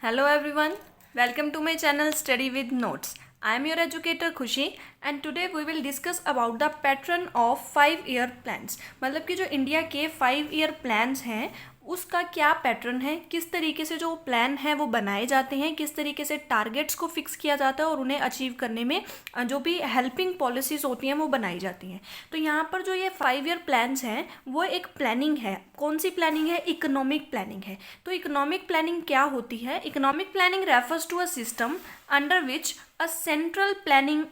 Hello everyone, welcome to my channel Study with Notes. I am your educator Khushi and today we will discuss about the pattern of 5 year plans. मतलब कि जो India के 5 year plans हैं उसका क्या pattern है, किस तरीके से जो प्लान है वो बनाए जाते हैं, किस तरीके से टारगेट्स को फिक्स किया जाता है और उन्हें अचीव करने में जो भी हेल्पिंग पॉलिसीज़ होती हैं वो बनाई जाती हैं। तो यहाँ पर जो ये 5 year प्लान्स हैं वो एक प्लानिंग है। कौन सी प्लानिंग है? इकोनॉमिक प्लानिंग है। तो इकोनॉमिक प्लानिंग क्या होती है? Economic planning refers to a system under which a central planning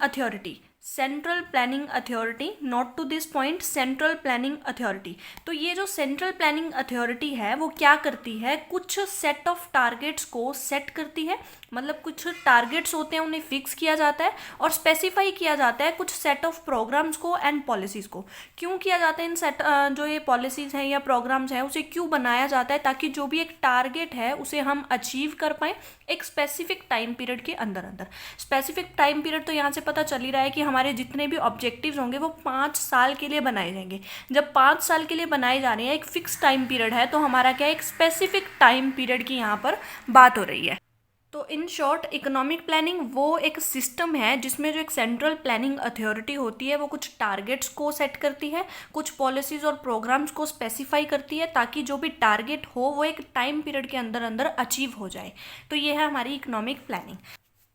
authority not to this point central planning authority. तो ये जो सेंट्रल प्लानिंग अथॉरिटी है वो क्या करती है? कुछ सेट ऑफ टारगेट्स को सेट करती है। मतलब कुछ टारगेट्स होते हैं उन्हें फिक्स किया जाता है और स्पेसिफाई किया जाता है कुछ सेट ऑफ प्रोग्राम्स को एंड पॉलिसीज़ को। क्यों किया जाता है इन सेट जो ये पॉलिसीज़ हैं या प्रोग्राम्स हैं उसे क्यों बनाया जाता है? ताकि जो भी एक टारगेट है उसे हम अचीव कर पाएँ एक स्पेसिफिक टाइम पीरियड के अंदर अंदर। स्पेसिफिक टाइम पीरियड तो यहाँ से पता चल ही रहा है कि हमारे जितने भी ऑब्जेक्टिव्स होंगे वो 5 साल के लिए बनाए जाएंगे। जब 5 साल के लिए बनाए जा रहे हैं, एक फिक्स टाइम पीरियड है, तो हमारा क्या है, एक स्पेसिफिक टाइम पीरियड की यहाँ पर बात हो रही है। तो इन शॉर्ट इकोनॉमिक प्लानिंग वो एक सिस्टम है जिसमें जो एक सेंट्रल प्लानिंग अथॉरिटी होती है वो कुछ टारगेट्स को सेट करती है, कुछ पॉलिसीज़ और प्रोग्राम्स को स्पेसिफाई करती है ताकि जो भी टारगेट हो वो एक टाइम पीरियड के अंदर अंदर अचीव हो जाए। तो ये है हमारी इकोनॉमिक प्लानिंग।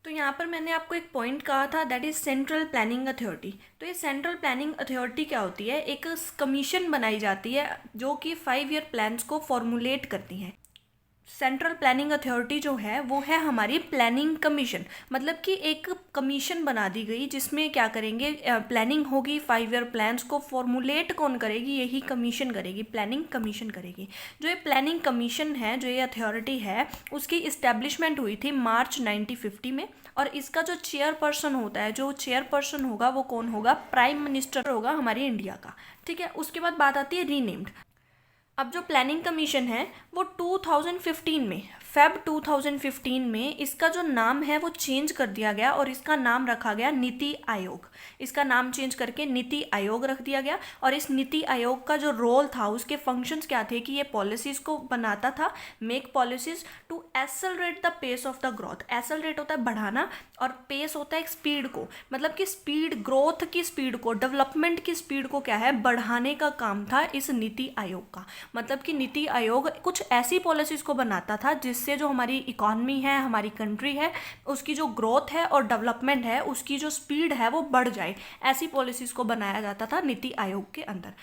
तो यहाँ पर मैंने आपको एक पॉइंट कहा था, that is central planning authority. तो ये सेंट्रल प्लानिंग अथॉरिटी क्या होती है? एक कमीशन बनाई जाती है जो कि 5 year प्लान्स को फॉर्मुलेट करती हैं। सेंट्रल प्लानिंग अथॉरिटी जो है वो है हमारी प्लानिंग कमीशन। मतलब कि एक कमीशन बना दी गई जिसमें क्या करेंगे, प्लानिंग होगी। 5 year प्लान्स को फॉर्मुलेट कौन करेगी? यही कमीशन करेगी, प्लानिंग कमीशन करेगी। जो ये प्लानिंग कमीशन है, जो ये अथॉरिटी है, उसकी इस्टेब्लिशमेंट हुई थी मार्च 1950 में। और इसका जो चेयरपर्सन होता है, जो चेयरपर्सन होगा वो कौन होगा? प्राइम मिनिस्टर होगा हमारे इंडिया का। ठीक है, उसके बाद बात आती है रीनेम्ड। अब जो प्लानिंग कमीशन है वो 2015 में, फेब 2015 में इसका जो नाम है वो चेंज कर दिया गया और इसका नाम रखा गया नीति आयोग। इसका नाम चेंज करके नीति आयोग रख दिया गया। और इस नीति आयोग का जो रोल था, उसके फंक्शंस क्या थे कि ये पॉलिसीज़ को बनाता था, make policies to accelerate the pace of the growth. Accelerate होता है बढ़ाना और पेस होता है स्पीड को। मतलब कि स्पीड, ग्रोथ की स्पीड को, डेवलपमेंट की स्पीड को क्या है, बढ़ाने का काम था इस नीति आयोग का। मतलब कि नीति आयोग कुछ ऐसी पॉलिसीज़ को बनाता था जिससे जो हमारी इकॉनमी है, हमारी कंट्री है, उसकी जो ग्रोथ है और डेवलपमेंट है, उसकी जो स्पीड है वो बढ़ जाए। ऐसी पॉलिसीज़ को बनाया जाता था नीति आयोग के अंदर।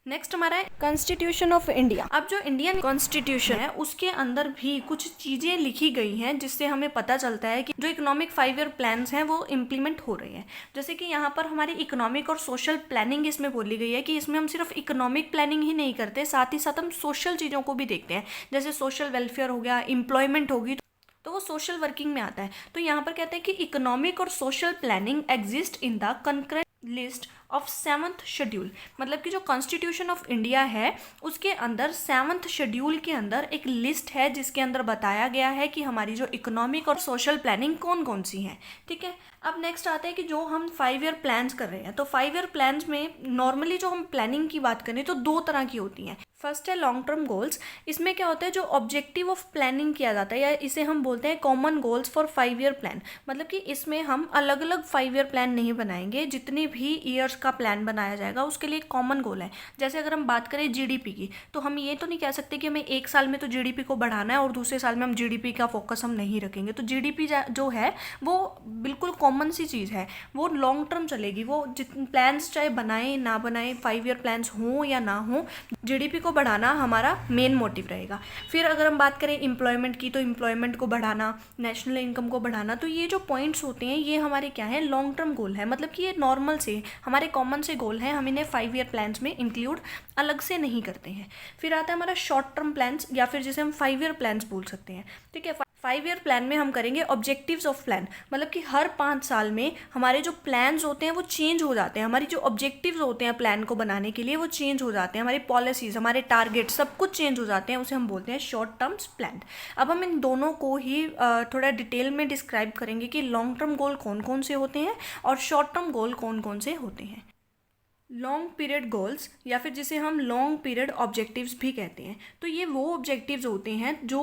नेक्स्ट हमारा है कॉन्स्टिट्यूशन ऑफ इंडिया। अब जो इंडियन कॉन्स्टिट्यूशन है उसके अंदर भी कुछ चीज़ें लिखी गई हैं जिससे हमें पता चलता है कि जो इकोनॉमिक 5 year प्लान्स हैं वो इम्प्लीमेंट हो रहे हैं। जैसे कि यहाँ पर हमारी इकोनॉमिक और सोशल प्लानिंग इसमें बोली गई है कि इसमें हम सिर्फ इकोनॉमिक प्लानिंग ही नहीं करते, साथ ही साथ हम सोशल चीज़ों को भी देखते हैं। जैसे सोशल वेलफेयर हो गया, एम्प्लॉयमेंट होगी, तो वो सोशल वर्किंग में आता है। तो यहाँ पर कहते हैं कि इकोनॉमिक और social planning exist in the concurrent list of 7th schedule. मतलब कि जो कॉन्स्टिट्यूशन ऑफ इंडिया है उसके अंदर 7th शेड्यूल के अंदर एक लिस्ट है जिसके अंदर बताया गया है कि हमारी जो इकोनॉमिक और सोशल प्लानिंग कौन कौन सी हैं। ठीक है, अब नेक्स्ट आते हैं कि जो हम 5 year प्लान्स कर रहे हैं, तो 5 year प्लान्स में नॉर्मली जो हम प्लानिंग की बात करें तो 2 तरह की होती हैं। फर्स्ट है लॉन्ग टर्म गोल्स। इसमें क्या होता है, जो ऑब्जेक्टिव ऑफ प्लानिंग किया जाता है या इसे हम बोलते हैं common goals for 5 year plan. मतलब कि इसमें हम अलग अलग 5 year प्लान नहीं बनाएंगे, जितने भी ईयर्स का प्लान बनाया जाएगा उसके लिए कॉमन गोल है। जैसे अगर हम बात करें जीडीपी की, तो हम ये तो नहीं कह सकते कि हमें एक साल में तो जीडीपी को बढ़ाना है और दूसरे साल में हम जीडीपी का फोकस हम नहीं रखेंगे। तो जीडीपी जो है वो बिल्कुल कॉमन सी चीज़ है, वो लॉन्ग टर्म चलेगी। वो जितने प्लान्स चाहे बनाएं ना बनाएं, 5 year प्लान्स हों या ना हों, जीडीपी को बढ़ाना हमारा मेन मोटिव रहेगा। फिर अगर हम बात करें एम्प्लॉयमेंट की, तो एम्प्लॉयमेंट को बढ़ाना, नेशनल इनकम को बढ़ाना, तो ये जो पॉइंट्स होते हैं ये हमारे क्या है, लॉन्ग टर्म गोल है। मतलब कि ये नॉर्मल से हमारे कॉमन से गोल हैं, हम इन्हें 5 year प्लान्स में इंक्लूड अलग से नहीं करते हैं। फिर आता है हमारा शॉर्ट टर्म प्लान्स या फिर जिसे हम 5 year प्लान्स बोल सकते हैं। ठीक है, 5 year प्लान में हम करेंगे ऑब्जेक्टिव्स ऑफ प्लान। मतलब कि हर 5 साल में हमारे जो प्लान्स होते हैं वो चेंज हो जाते हैं, हमारी जो ऑब्जेक्टिव्स होते हैं प्लान को बनाने के लिए वो चेंज हो जाते हैं, हमारी पॉलिसीज़, हमारे टारगेट सब कुछ चेंज हो जाते हैं, उसे हम बोलते हैं शॉर्ट टर्म्स प्लान। अब हम इन दोनों को ही थोड़ा डिटेल में डिस्क्राइब करेंगे कि लॉन्ग टर्म गोल कौन कौन से होते हैं और शॉर्ट टर्म गोल कौन कौन से होते हैं। लॉन्ग पीरियड गोल्स या फिर जिसे हम लॉन्ग पीरियड ऑब्जेक्टिव्स भी कहते हैं, तो ये वो ऑब्जेक्टिव्स होते हैं जो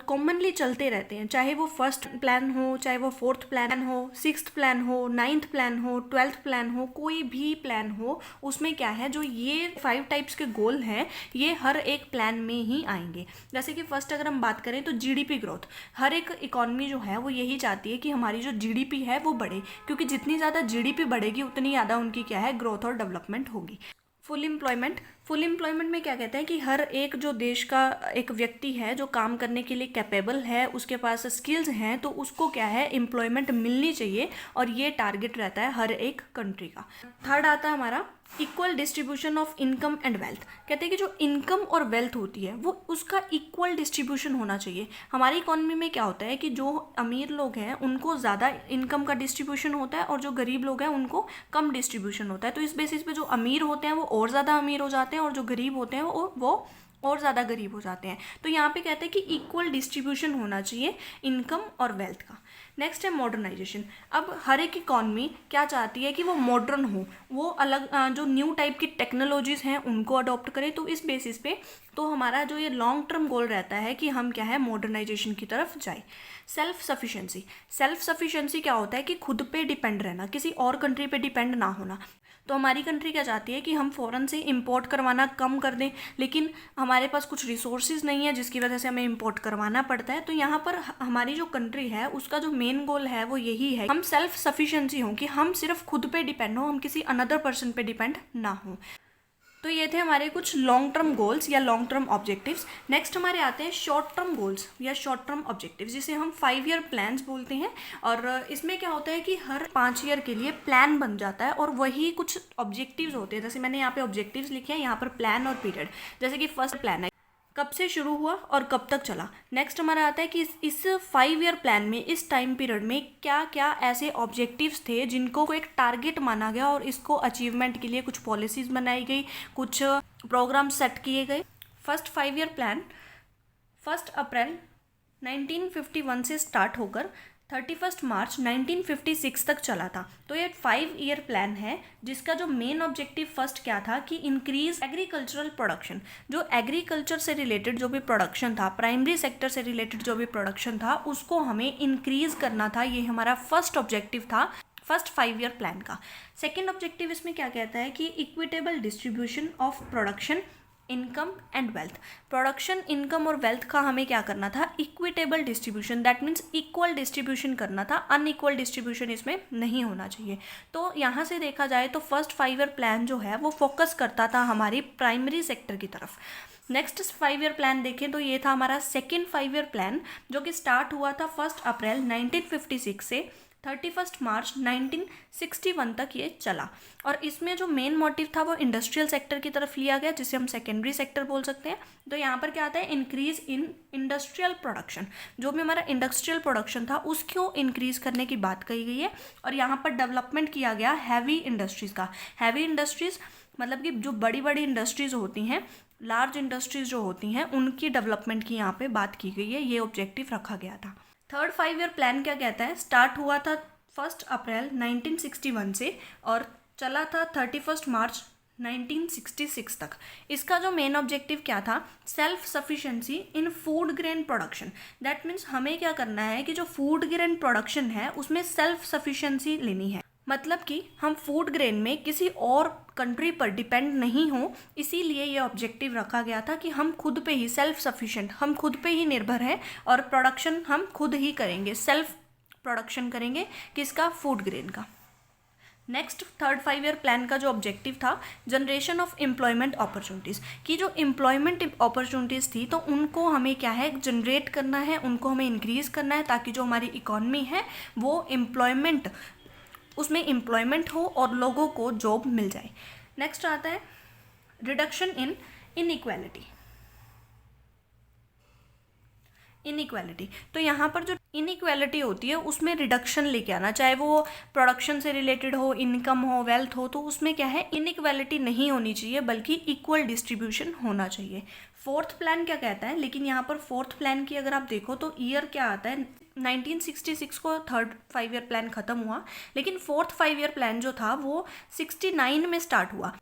कॉमनली चलते रहते हैं, चाहे वो फर्स्ट प्लान हो, चाहे वो फोर्थ प्लान हो, सिक्स्थ प्लान हो, नाइन्थ प्लान हो, 12th प्लान हो, कोई भी प्लान हो, उसमें क्या है जो ये 5 टाइप्स के गोल हैं ये हर एक प्लान में ही आएंगे। जैसे कि फर्स्ट अगर हम बात करें तो जीडीपी ग्रोथ, हर एक इकॉनमी जो है वो यही चाहती है कि हमारी जो जीडीपी है वो बढ़े, क्योंकि जितनी ज़्यादा जीडीपी बढ़ेगी उतनी ज़्यादा उनकी क्या है ग्रोथ और डेवलपमेंट होगी। फुल एम्प्लॉयमेंट में क्या कहते हैं कि हर एक जो देश का एक व्यक्ति है जो काम करने के लिए कैपेबल है, उसके पास स्किल्स हैं, तो उसको क्या है एम्प्लॉयमेंट मिलनी चाहिए, और ये टारगेट रहता है हर एक कंट्री का। थर्ड आता है हमारा equal distribution of income and wealth. कहते हैं कि जो इनकम और वेल्थ होती है वो उसका इक्वल डिस्ट्रीब्यूशन होना चाहिए। हमारी इकोनॉमी में क्या होता है कि जो अमीर लोग हैं उनको ज़्यादा इनकम का डिस्ट्रीब्यूशन होता है और जो गरीब लोग हैं उनको कम डिस्ट्रीब्यूशन होता है। तो इस बेसिस पे जो अमीर होते हैं वो और ज़्यादा अमीर हो जाते हैं और जो गरीब होते हैं वो और ज़्यादा गरीब हो जाते हैं। तो यहाँ पे कहते हैं कि इक्वल डिस्ट्रीब्यूशन होना चाहिए इनकम और वेल्थ का। नेक्स्ट है मॉडर्नाइजेशन। अब हर एक इकॉनमी क्या चाहती है कि वो मॉडर्न हो, वो अलग जो न्यू टाइप की टेक्नोलॉजीज़ हैं उनको अडॉप्ट करें। तो इस बेसिस पे तो हमारा जो ये लॉन्ग टर्म गोल रहता है कि हम क्या है मॉडर्नाइजेशन की तरफ जाए। सेल्फ सफिशिएंसी क्या होता है कि खुद पे डिपेंड रहना, किसी और कंट्री पे डिपेंड ना होना। तो हमारी कंट्री क्या चाहती है कि हम फ़ॉरेन से इंपोर्ट करवाना कम कर दें, लेकिन हमारे पास कुछ रिसोर्सेज नहीं है जिसकी वजह से हमें इंपोर्ट करवाना पड़ता है। तो यहाँ पर हमारी जो कंट्री है उसका जो मेन गोल है वो यही है हम सेल्फ सफिशिएंसी हों, कि हम सिर्फ खुद पे डिपेंड हो, हम किसी अनदर पर्सन पे डिपेंड ना हो। तो ये थे हमारे कुछ लॉन्ग टर्म गोल्स या लॉन्ग टर्म ऑब्जेक्टिव्स। नेक्स्ट हमारे आते हैं शॉर्ट टर्म गोल्स या शॉर्ट टर्म ऑब्जेक्टिव्स, जिसे हम 5 ईयर प्लान्स बोलते हैं। और इसमें क्या होता है कि हर 5 ईयर के लिए प्लान बन जाता है और वही कुछ ऑब्जेक्टिव्स होते हैं। जैसे मैंने यहाँ पे ऑब्जेक्टिव्स लिखे हैं, यहाँ पर प्लान और पीरियड। जैसे कि फर्स्ट प्लान है कब से शुरू हुआ और कब तक चला। नेक्स्ट हमारा आता है कि इस 5 ईयर प्लान में इस टाइम पीरियड में क्या क्या ऐसे ऑब्जेक्टिव्स थे जिनको एक टारगेट माना गया और इसको अचीवमेंट के लिए कुछ पॉलिसीज़ बनाई गई, कुछ प्रोग्राम सेट किए गए। फर्स्ट 5 ईयर प्लान 1 अप्रैल 1951 से स्टार्ट होकर 31 मार्च 1956 तक चला था। तो ये 5 ईयर प्लान है जिसका जो मेन ऑब्जेक्टिव फर्स्ट क्या था कि इंक्रीज एग्रीकल्चरल प्रोडक्शन। जो एग्रीकल्चर से रिलेटेड जो भी प्रोडक्शन था, प्राइमरी सेक्टर से रिलेटेड जो भी प्रोडक्शन था, उसको हमें इंक्रीज करना था। ये हमारा फर्स्ट ऑब्जेक्टिव था फर्स्ट 5 ईयर प्लान का। सेकेंड ऑब्जेक्टिव इसमें क्या कहता है कि equitable distribution of production income and wealth. Production, income और वेल्थ का हमें क्या करना था equitable distribution, that means equal distribution करना था, अनइक्वल डिस्ट्रीब्यूशन इसमें नहीं होना चाहिए। तो यहाँ से देखा जाए तो फर्स्ट 5 ईयर प्लान जो है वो फोकस करता था हमारी प्राइमरी सेक्टर की तरफ। नेक्स्ट 5 ईयर प्लान देखें तो ये था हमारा सेकेंड 5 ईयर प्लान, जो कि स्टार्ट हुआ था 1 अप्रैल 1956 से 31 मार्च 1961 तक ये चला। और इसमें जो मेन मोटिव था वो इंडस्ट्रियल सेक्टर की तरफ लिया गया, जिसे हम सेकेंडरी सेक्टर बोल सकते हैं। तो यहाँ पर क्या आता है इंक्रीज इन इंडस्ट्रियल प्रोडक्शन, जो भी हमारा इंडस्ट्रियल प्रोडक्शन था उसको इंक्रीज करने की बात कही गई है। और यहाँ पर डेवलपमेंट किया गया हैवी इंडस्ट्रीज़ का। हैवी इंडस्ट्रीज़ मतलब कि जो बड़ी बड़ी इंडस्ट्रीज़ होती हैं, लार्ज इंडस्ट्रीज़ जो होती हैं, उनकी डेवलपमेंट की यहाँ पे बात की गई है, ये ऑब्जेक्टिव रखा गया था। थर्ड 5 ईयर प्लान क्या कहता है, स्टार्ट हुआ था 1 अप्रैल 1961 से और चला था 31 मार्च 1966 तक। इसका जो मेन ऑब्जेक्टिव क्या था, self sufficiency in food grain production. That means हमें क्या करना है कि जो फूड ग्रेन प्रोडक्शन है उसमें सेल्फ सफिशिएंसी लेनी है। मतलब कि हम फूड ग्रेन में किसी और कंट्री पर डिपेंड नहीं हो, इसीलिए ये ऑब्जेक्टिव रखा गया था कि हम खुद पे ही सेल्फ सफिशिएंट, हम खुद पे ही निर्भर हैं और प्रोडक्शन हम खुद ही करेंगे, सेल्फ प्रोडक्शन करेंगे किसका, फूड ग्रेन का। नेक्स्ट थर्ड 5 ईयर प्लान का जो ऑब्जेक्टिव था, जनरेशन ऑफ एम्प्लॉयमेंट अपॉर्चुनिटीज़, की जो एम्प्लॉयमेंट अपॉर्चुनिटीज़ थी तो उनको हमें क्या है जनरेट करना है, उनको हमें इंक्रीज़ करना है, ताकि जो हमारी इकॉनमी है वो एम्प्लॉयमेंट, उसमें एम्प्लॉयमेंट हो और लोगों को जॉब मिल जाए। नेक्स्ट आता है रिडक्शन इन इनइक्वालिटी। तो यहाँ पर जो इनइक्वालिटी होती है उसमें रिडक्शन लेके आना, चाहे वो प्रोडक्शन से रिलेटेड हो, इनकम हो, वेल्थ हो, तो उसमें क्या है इनइक्वालिटी नहीं होनी चाहिए बल्कि इक्वल डिस्ट्रीब्यूशन होना चाहिए। फोर्थ प्लान क्या कहता है, लेकिन यहाँ पर फोर्थ प्लान की अगर आप देखो तो ईयर क्या आता है, 1966 को थर्ड 5 ईयर प्लान ख़त्म हुआ, लेकिन फोर्थ 5 ईयर प्लान जो था वो 69 में स्टार्ट हुआ।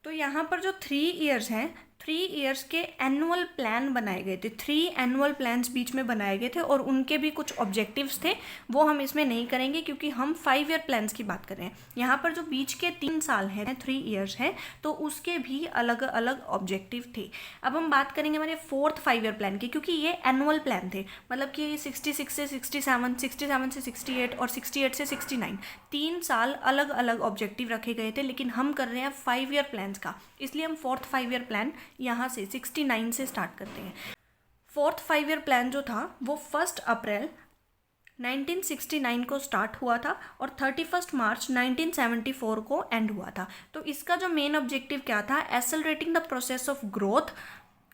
तो यहाँ पर जो 3 इयर्स हैं, 3 इयर्स के एनुअल प्लान बनाए गए थे, 3 एनुअल प्लान्स बीच में बनाए गए थे और उनके भी कुछ ऑब्जेक्टिव्स थे, वो हम इसमें नहीं करेंगे क्योंकि हम 5 ईयर प्लान्स की बात कर रहे हैं। यहाँ पर जो बीच के 3 साल हैं, 3 इयर्स हैं, तो उसके भी अलग अलग ऑब्जेक्टिव थे। अब हम बात करेंगे हमारे 4th 5 ईयर प्लान की, क्योंकि ये एनुअल प्लान थे, मतलब कि 66 से 67, 67 से 68 और 68 से 69, 3 साल अलग अलग ऑब्जेक्टिव रखे गए थे, लेकिन हम कर रहे हैं 5 ईयर प्लान्स का, इसलिए हम 4th 5 ईयर प्लान यहाँ से 69 से स्टार्ट करते हैं। 4th 5 ईयर प्लान जो था वो 1 अप्रैल 1969 को स्टार्ट हुआ था और 31 मार्च 1974 को एंड हुआ था। तो इसका जो मेन ऑब्जेक्टिव क्या था, accelerating the process of growth,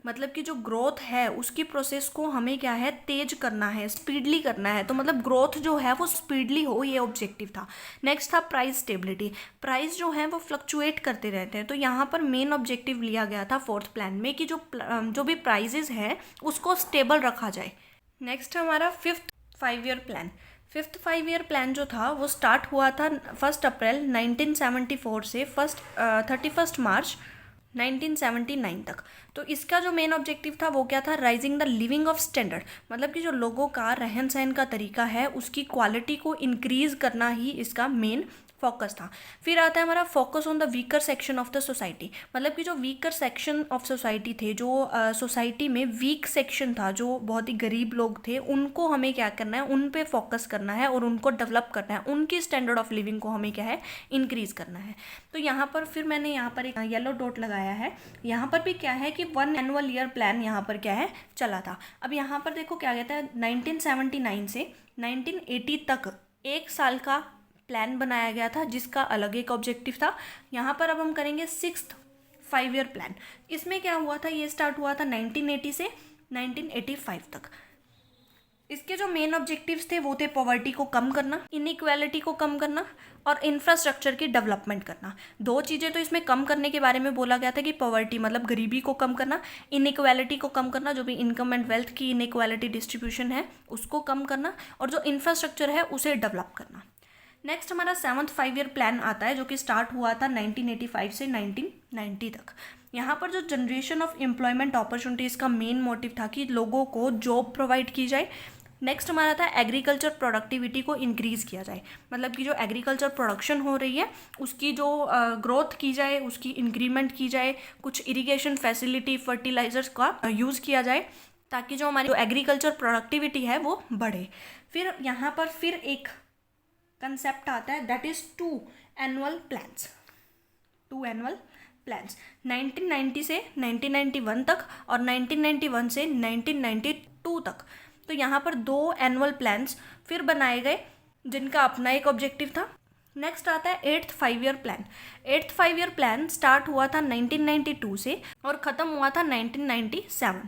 मतलब कि जो ग्रोथ है उसकी प्रोसेस को हमें क्या है, तेज करना है, स्पीडली करना है। तो मतलब ग्रोथ जो है वो स्पीडली हो, ये ऑब्जेक्टिव था। नेक्स्ट था प्राइस स्टेबिलिटी, प्राइस जो है वो फ्लक्चुएट करते रहते हैं, तो यहाँ पर मेन ऑब्जेक्टिव लिया गया था 4th प्लान में कि जो भी प्राइजेज है उसको स्टेबल रखा जाए। नेक्स्ट हमारा 5th 5 year plan. 5th 5 year plan जो था वो स्टार्ट हुआ था 1 अप्रैल 1974 से 31 मार्च 1979 तक। तो इसका जो मेन ऑब्जेक्टिव था वो क्या था, rising the living of standard, मतलब कि जो लोगों का रहन सहन का तरीका है उसकी क्वालिटी को इंक्रीज करना ही इसका मेन फोकस था। फिर आता है हमारा focus on the weaker section of the society, मतलब कि जो वीकर सेक्शन ऑफ सोसाइटी थे, जो सोसाइटी में वीक सेक्शन था, जो बहुत ही गरीब लोग थे, उनको हमें क्या करना है, उन पे फोकस करना है और उनको डेवलप करना है, उनकी स्टैंडर्ड ऑफ लिविंग को हमें क्या है, इंक्रीज करना है। तो यहाँ पर फिर मैंने यहाँ पर एक येलो डॉट लगाया है, यहाँ पर भी क्या है कि 1 एनुअल ईयर प्लान यहाँ पर क्या है, चला था। अब यहाँ पर देखो क्या कहता है, 1979 से 1980 तक 1 साल का प्लान बनाया गया था जिसका अलग एक ऑब्जेक्टिव था। यहाँ पर अब हम करेंगे 6th 5 ईयर प्लान। इसमें क्या हुआ था, ये स्टार्ट हुआ था 1980 से 1985 तक। इसके जो मेन ऑब्जेक्टिव्स थे वो थे पॉवर्टी को कम करना, इनइक्वालिटी को कम करना और इंफ्रास्ट्रक्चर की डेवलपमेंट करना। 2 चीज़ें तो इसमें कम करने के बारे में बोला गया था कि पॉवर्टी मतलब गरीबी को कम करना, इनइक्वालिटी को कम करना, जो भी इनकम एंड वेल्थ की इनइक्वालिटी डिस्ट्रीब्यूशन है उसको कम करना, और जो इंफ्रास्ट्रक्चर है उसे डेवलप करना। नेक्स्ट हमारा 7th 5 ईयर प्लान आता है जो कि स्टार्ट हुआ था 1985 से 1990 तक। यहाँ पर जो जनरेशन ऑफ एम्प्लॉयमेंट अपॉर्चुनिटीज़ का मेन मोटिव था कि लोगों को जॉब प्रोवाइड की जाए। नेक्स्ट हमारा था एग्रीकल्चर प्रोडक्टिविटी को इंक्रीज़ किया जाए, मतलब कि जो एग्रीकल्चर प्रोडक्शन हो रही है उसकी जो ग्रोथ की जाए, उसकी इंक्रीमेंट की जाए, कुछ इरिगेशन फैसिलिटी, फर्टिलाइजर्स का यूज़ किया जाए ताकि जो हमारी एग्रीकल्चर प्रोडक्टिविटी है वो बढ़े। फिर यहाँ पर फिर एक कंसेप्ट आता है, that is 2 annual plans. 2 annual plans 1990 से 1991 तक और 1991 से 1992 तक। तो यहाँ पर 2 एनुअल प्लान्स फिर बनाए गए जिनका अपना एक ऑब्जेक्टिव था। नेक्स्ट आता है 8th 5 year plan. 8th 5 year plan start हुआ था 1992 से और ख़त्म हुआ था 1997।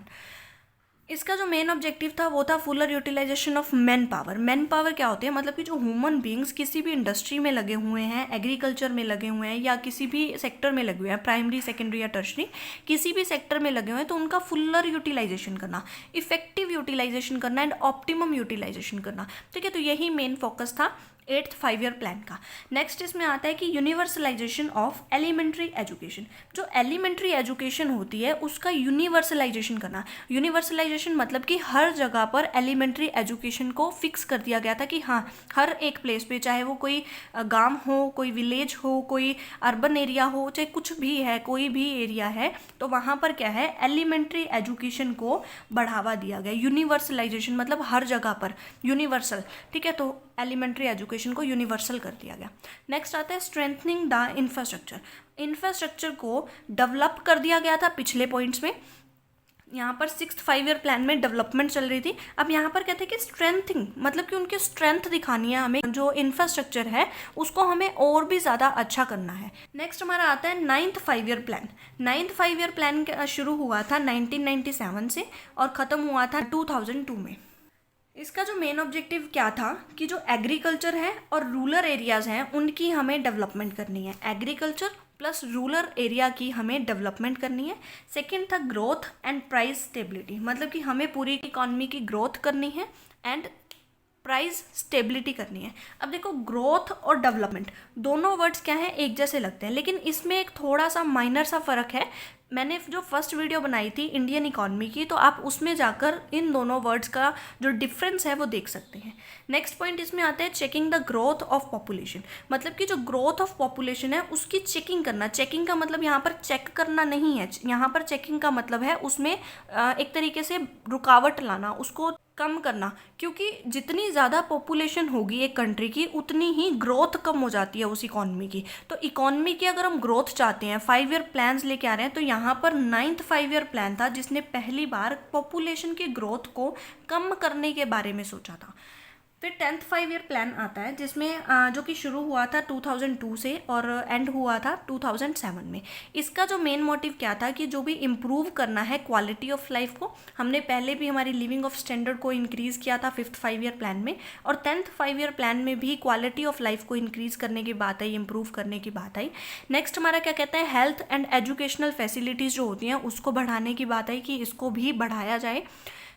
इसका जो मेन ऑब्जेक्टिव था वो था fuller utilization of manpower. Manpower क्या होते हैं, मतलब कि जो ह्यूमन बींग्स किसी भी इंडस्ट्री में लगे हुए हैं, एग्रीकल्चर में लगे हुए हैं या किसी भी सेक्टर में लगे हुए हैं, प्राइमरी सेकेंडरी या टर्शरी, किसी भी सेक्टर में लगे हुए हैं, तो उनका फुलर यूटिलाइजेशन करना, इफेक्टिव यूटिलाइजेशन करना एंड ऑप्टिमम यूटिलाइजेशन करना। ठीक है, तो यही मेन फोकस था 8th 5 ईयर प्लान का। नेक्स्ट इसमें आता है कि यूनिवर्सलाइजेशन ऑफ एलिमेंट्री एजुकेशन। जो एलिमेंट्री एजुकेशन होती है उसका यूनिवर्सलाइजेशन करना। यूनिवर्सलाइजेशन मतलब कि हर जगह पर एलिमेंट्री एजुकेशन को फिक्स कर दिया गया था कि हाँ, हर एक प्लेस पे, चाहे वो कोई गांव हो, कोई विलेज हो, कोई अर्बन एरिया हो, चाहे कुछ भी है, कोई भी एरिया है, तो वहाँ पर क्या है, एलिमेंट्री एजुकेशन को बढ़ावा दिया गया। यूनिवर्सलाइजेशन मतलब हर जगह पर यूनिवर्सल। ठीक है, तो एलिमेंट्री एजुकेशन को यूनिवर्सल कर दिया गया। नेक्स्ट आता है स्ट्रेंथनिंग द इंफ्रास्ट्रक्चर। इंफ्रास्ट्रक्चर को डेवलप कर दिया गया था पिछले पॉइंट्स में। यहाँ पर 6th 5 ईयर प्लान में डेवलपमेंट चल रही थी, अब यहाँ पर कहते हैं कि स्ट्रेंथिंग मतलब कि उनकी स्ट्रेंथ दिखानी है हमें, जो इंफ्रास्ट्रक्चर है उसको हमें और भी ज़्यादा अच्छा करना है। नेक्स्ट हमारा आता है 9th 5 year plan. 9th 5 year plan शुरू हुआ था 1997 से और ख़त्म हुआ था 2002 में। इसका जो मेन ऑब्जेक्टिव क्या था कि जो एग्रीकल्चर है और रूरल एरियाज़ हैं उनकी हमें डेवलपमेंट करनी है। एग्रीकल्चर प्लस रूरल एरिया की हमें डेवलपमेंट करनी है। सेकंड था ग्रोथ एंड प्राइस स्टेबिलिटी, मतलब कि हमें पूरी इकॉनमी की ग्रोथ करनी है एंड प्राइस स्टेबिलिटी करनी है। अब देखो ग्रोथ और डेवलपमेंट दोनों वर्ड्स क्या हैं, एक जैसे लगते हैं, लेकिन इसमें एक थोड़ा सा माइनर सा फ़र्क है। मैंने जो फर्स्ट वीडियो बनाई थी इंडियन इकॉनमी की, तो आप उसमें जाकर इन दोनों वर्ड्स का जो डिफरेंस है वो देख सकते हैं। नेक्स्ट पॉइंट इसमें आता है checking the growth of population, मतलब कि जो ग्रोथ ऑफ पॉपुलेशन है उसकी चेकिंग करना। चेकिंग का मतलब यहाँ पर चेक करना नहीं है, यहाँ पर चेकिंग का मतलब है उसमें एक तरीके से रुकावट लाना, उसको कम करना, क्योंकि जितनी ज़्यादा पॉपुलेशन होगी एक कंट्री की उतनी ही ग्रोथ कम हो जाती है उस इकॉनमी की। तो इकॉनमी की अगर हम ग्रोथ चाहते हैं, 5 ईयर प्लान्स लेके आ रहे हैं, तो यहाँ पर 9th 5 ईयर प्लान था जिसने पहली बार पॉपुलेशन की ग्रोथ को कम करने के बारे में सोचा था। फिर 10th 5 ईयर प्लान आता है जिसमें जो कि शुरू हुआ था 2002 से और एंड हुआ था 2007 में। इसका जो मेन मोटिव क्या था कि जो भी इम्प्रूव करना है क्वालिटी ऑफ लाइफ को, हमने पहले भी हमारी लिविंग ऑफ स्टैंडर्ड को इंक्रीज़ किया था 5th 5 ईयर प्लान में, और 10th 5 ईयर प्लान में भी क्वालिटी ऑफ लाइफ को इंक्रीज़ करने की बात आई, इम्प्रूव करने की बात आई। नेक्स्ट हमारा क्या कहता है, हेल्थ एंड एजुकेशनल फैसिलिटीज़ जो होती हैं उसको बढ़ाने की बात आई कि इसको भी बढ़ाया जाए।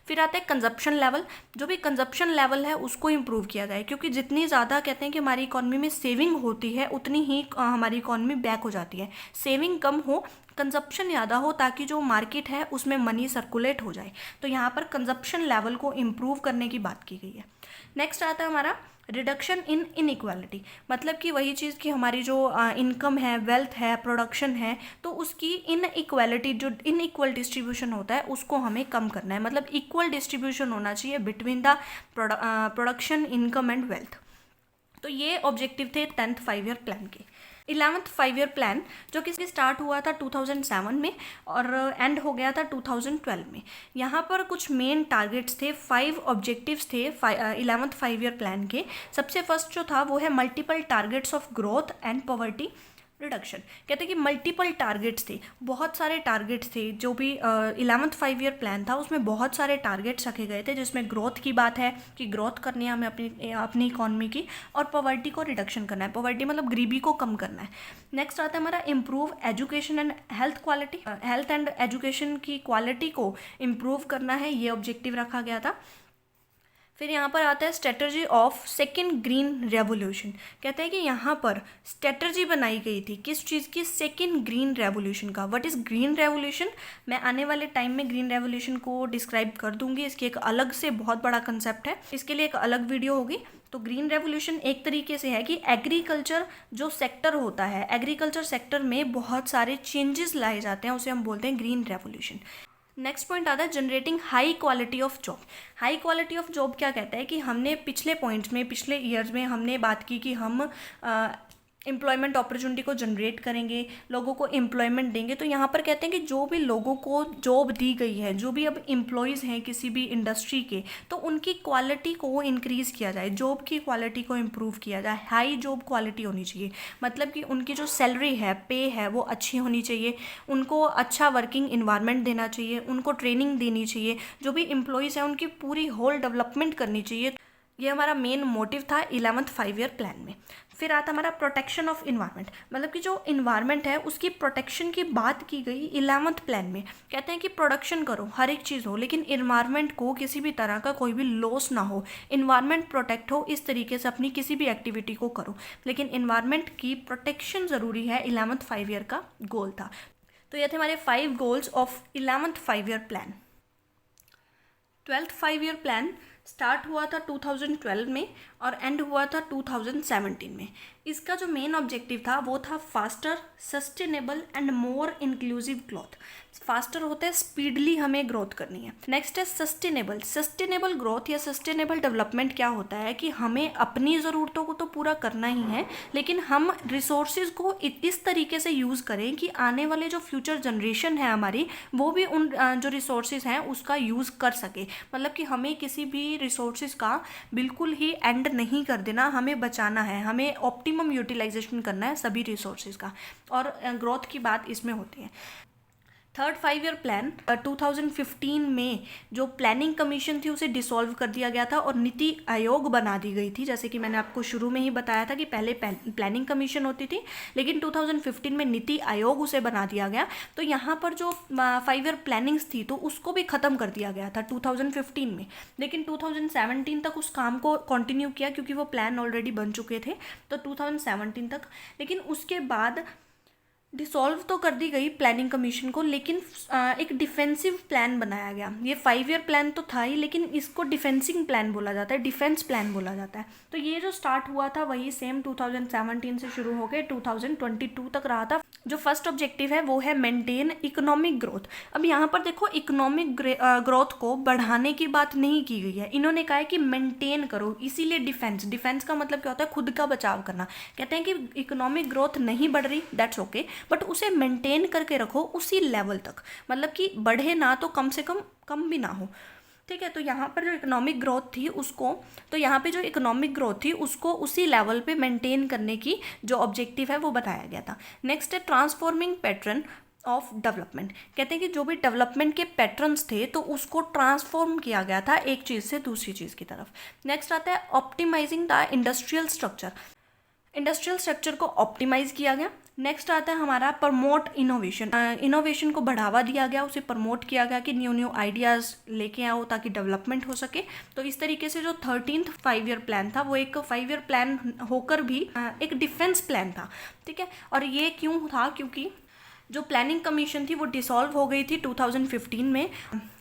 फिर आता है कंजप्शन लेवल, जो भी कंजप्शन लेवल है उसको इम्प्रूव किया जाए, क्योंकि जितनी ज़्यादा कहते हैं कि हमारी इकॉनमी में सेविंग होती है उतनी ही हमारी इकॉनमी बैक हो जाती है। सेविंग कम हो, कंजप्शन ज़्यादा हो, ताकि जो मार्केट है उसमें मनी सर्कुलेट हो जाए। तो यहाँ पर कंजप्शन लेवल को इम्प्रूव करने की बात की गई है। नेक्स्ट आता है हमारा रिडक्शन इन इनइक्वालिटी, मतलब कि वही चीज़ कि हमारी जो इनकम है, वेल्थ है, प्रोडक्शन है, तो उसकी इनइक्वालिटी, जो इनइक्वल डिस्ट्रीब्यूशन होता है उसको हमें कम करना है। मतलब इक्वल डिस्ट्रीब्यूशन होना चाहिए between the production, income and wealth. तो ये ऑब्जेक्टिव थे 10th 5 ईयर प्लान के। 11th 5 ईयर प्लान जो कि स्टार्ट हुआ था 2007 में और एंड हो गया था 2012 में। यहाँ पर कुछ मेन टारगेट्स थे, 5 ऑब्जेक्टिव्स थे 11th 5 ईयर प्लान के। सबसे फर्स्ट जो था वो है multiple targets of growth and poverty reduction. कहते हैं कि मल्टीपल टारगेट्स थे, बहुत सारे टारगेट्स थे। जो भी 11th 5 ईयर प्लान था उसमें बहुत सारे टारगेट्स रखे गए थे, जिसमें ग्रोथ की बात है कि ग्रोथ करनी है हमें अपनी इकॉनमी की, और पॉवर्टी को रिडक्शन करना है। पॉवर्टी मतलब गरीबी को कम करना है। नेक्स्ट आता है हमारा improve education and health quality, health and education की क्वालिटी को इम्प्रूव करना है, ये ऑब्जेक्टिव रखा गया था। फिर यहाँ पर आता है strategy of second green revolution. कहते हैं कि यहाँ पर स्ट्रेटजी बनाई गई थी किस चीज़ की, सेकेंड ग्रीन रेवोल्यूशन का। व्हाट इज़ ग्रीन रेवोल्यूशन, मैं आने वाले टाइम में ग्रीन रेवोल्यूशन को डिस्क्राइब कर दूंगी, इसकी एक अलग से बहुत बड़ा कंसेप्ट है, इसके लिए एक अलग वीडियो होगी। तो ग्रीन रेवोल्यूशन एक तरीके से है कि एग्रीकल्चर जो सेक्टर होता है, एग्रीकल्चर सेक्टर में बहुत सारे चेंजेस लाए जाते हैं, उसे हम बोलते हैं ग्रीन रेवोल्यूशन। नेक्स्ट पॉइंट आता है generating high quality of job. High quality of job क्या कहता है कि हमने पिछले पॉइंट्स में, पिछले ईयर्स में हमने बात की कि हम एम्प्लॉयमेंट अपॉर्चुनिटी को जनरेट करेंगे, लोगों को एम्प्लॉयमेंट देंगे। तो यहाँ पर कहते हैं कि जो भी लोगों को जॉब दी गई है, जो भी अब एम्प्लॉयज़ हैं किसी भी इंडस्ट्री के, तो उनकी क्वालिटी को इंक्रीज़ किया जाए, जॉब की क्वालिटी को इम्प्रूव किया जाए। हाई जॉब क्वालिटी होनी चाहिए, मतलब कि उनकी जो सैलरी है, पे है, वो अच्छी होनी चाहिए, उनको अच्छा वर्किंग इन्वायरमेंट देना चाहिए, उनको ट्रेनिंग देनी चाहिए, जो भी एम्प्लॉयज़ हैं उनकी पूरी होल डेवलपमेंट करनी चाहिए। ये हमारा मेन मोटिव था 11th 5 ईयर प्लान में। फिर आता हमारा प्रोटेक्शन ऑफ इन्वायरमेंट, मतलब कि जो इन्वायरमेंट है उसकी प्रोटेक्शन की बात की गई 11th प्लान में। कहते हैं कि प्रोडक्शन करो, हर एक चीज़ हो, लेकिन इन्वायरमेंट को किसी भी तरह का कोई भी लॉस ना हो, इन्वायरमेंट प्रोटेक्ट हो, इस तरीके से अपनी किसी भी एक्टिविटी को करो, लेकिन इन्वायरमेंट की प्रोटेक्शन ज़रूरी है, 11th 5 ईयर का गोल था। तो ये थे हमारे 5 goals of 11th 5 year plan. 12th 5 year plan start हुआ था 2012 में और एंड हुआ था 2017 में। इसका जो मेन ऑब्जेक्टिव था वो था faster, sustainable and more inclusive growth. Faster होता है स्पीडली हमें ग्रोथ करनी है। नेक्स्ट है सस्टेनेबल। सस्टेनेबल ग्रोथ या सस्टेनेबल डेवलपमेंट क्या होता है कि हमें अपनी ज़रूरतों को तो पूरा करना ही है, लेकिन हम रिसोर्सेज को इस तरीके से यूज़ करें कि आने वाले जो फ्यूचर जनरेशन है हमारी, वो भी उन जो रिसोर्सेज हैं उसका यूज़ कर सके। मतलब कि हमें किसी भी रिसोर्सेज का बिल्कुल ही एंड नहीं कर देना, हमें बचाना है, हमें ऑप्टिमम यूटिलाइजेशन करना है सभी रिसोर्सेज का, और ग्रोथ की बात इसमें होती है। थर्ड 5 ईयर प्लान 2015 में जो प्लानिंग कमीशन थी उसे डिसॉल्व कर दिया गया था और नीति आयोग बना दी गई थी। जैसे कि मैंने आपको शुरू में ही बताया था कि पहले प्लानिंग कमीशन होती थी, लेकिन 2015 में नीति आयोग उसे बना दिया गया। तो यहाँ पर जो 5 ईयर प्लानिंग्स थी तो उसको भी ख़त्म कर दिया गया था 2015 में, लेकिन 2017 तक उस काम को कंटिन्यू किया क्योंकि वो प्लान ऑलरेडी बन चुके थे, तो 2017 तक। लेकिन उसके बाद डिसॉल्व तो कर दी गई प्लानिंग कमीशन को, लेकिन एक डिफेंसिव प्लान बनाया गया। ये 5 ईयर प्लान तो था ही, लेकिन इसको डिफेंसिंग प्लान बोला जाता है, डिफेंस प्लान बोला जाता है। तो ये जो स्टार्ट हुआ था वही सेम 2017 से शुरू हो गए 2022 तक रहा था। जो फर्स्ट ऑब्जेक्टिव है वो है मेंटेन इकोनॉमिक ग्रोथ। अब यहाँ पर देखो, इकोनॉमिक ग्रोथ को बढ़ाने की बात नहीं की गई है, इन्होंने कहा है कि मेंटेन करो, इसीलिए डिफेंस का मतलब क्या होता है, खुद का बचाव करना। कहते हैं कि इकोनॉमिक ग्रोथ नहीं बढ़ रही, दैट्स ओके, बट उसे मेंटेन करके रखो उसी लेवल तक, मतलब कि बढ़े ना तो कम से कम भी ना हो, ठीक है। तो यहाँ पर जो इकोनॉमिक ग्रोथ थी उसको उसी लेवल पे मेंटेन करने की जो ऑब्जेक्टिव है वो बताया गया था। नेक्स्ट है ट्रांसफॉर्मिंग पैटर्न ऑफ डेवलपमेंट। कहते हैं कि जो भी डेवलपमेंट के पैटर्न्स थे तो उसको ट्रांसफॉर्म किया गया था एक चीज़ से दूसरी चीज़ की तरफ। नेक्स्ट आता है ऑप्टिमाइजिंग द इंडस्ट्रियल स्ट्रक्चर को ऑप्टिमाइज किया गया। नेक्स्ट आता है हमारा प्रमोट इनोवेशन को बढ़ावा दिया गया, उसे प्रमोट किया गया कि न्यू आइडियाज़ लेके आओ ताकि डेवलपमेंट हो सके। तो इस तरीके से जो 13th 5 ईयर प्लान था वो एक 5 ईयर प्लान होकर भी एक डिफेंस प्लान था, ठीक है। और ये क्यों था, क्योंकि जो प्लानिंग कमीशन थी वो डिसॉल्व हो गई थी 2015 में।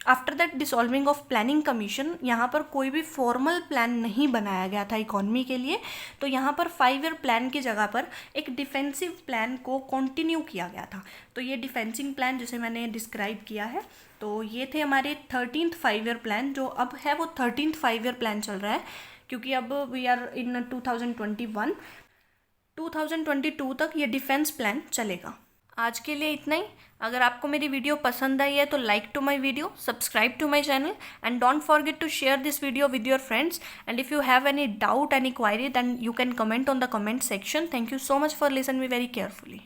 After that dissolving of planning commission यहाँ पर कोई भी फॉर्मल प्लान नहीं बनाया गया था इकोनॉमी के लिए, तो यहाँ पर 5 ईयर प्लान की जगह पर एक डिफेंसिव प्लान को कंटिन्यू किया गया था। तो ये डिफेंसिव प्लान जिसे मैंने डिस्क्राइब किया है, तो ये थे हमारे 13th 5 ईयर प्लान। जो अब है वो 13th 5 ईयर प्लान चल रहा है, क्योंकि अब वी आर इन 2022 तक ये डिफेंस प्लान चलेगा। आज के लिए इतना ही। अगर आपको मेरी वीडियो पसंद आई है तो like to my video, subscribe to my channel and don't forget to share this video with your friends. And if you have any doubt, any query, then you can comment on the comment section. Thank you so much for listening me very carefully.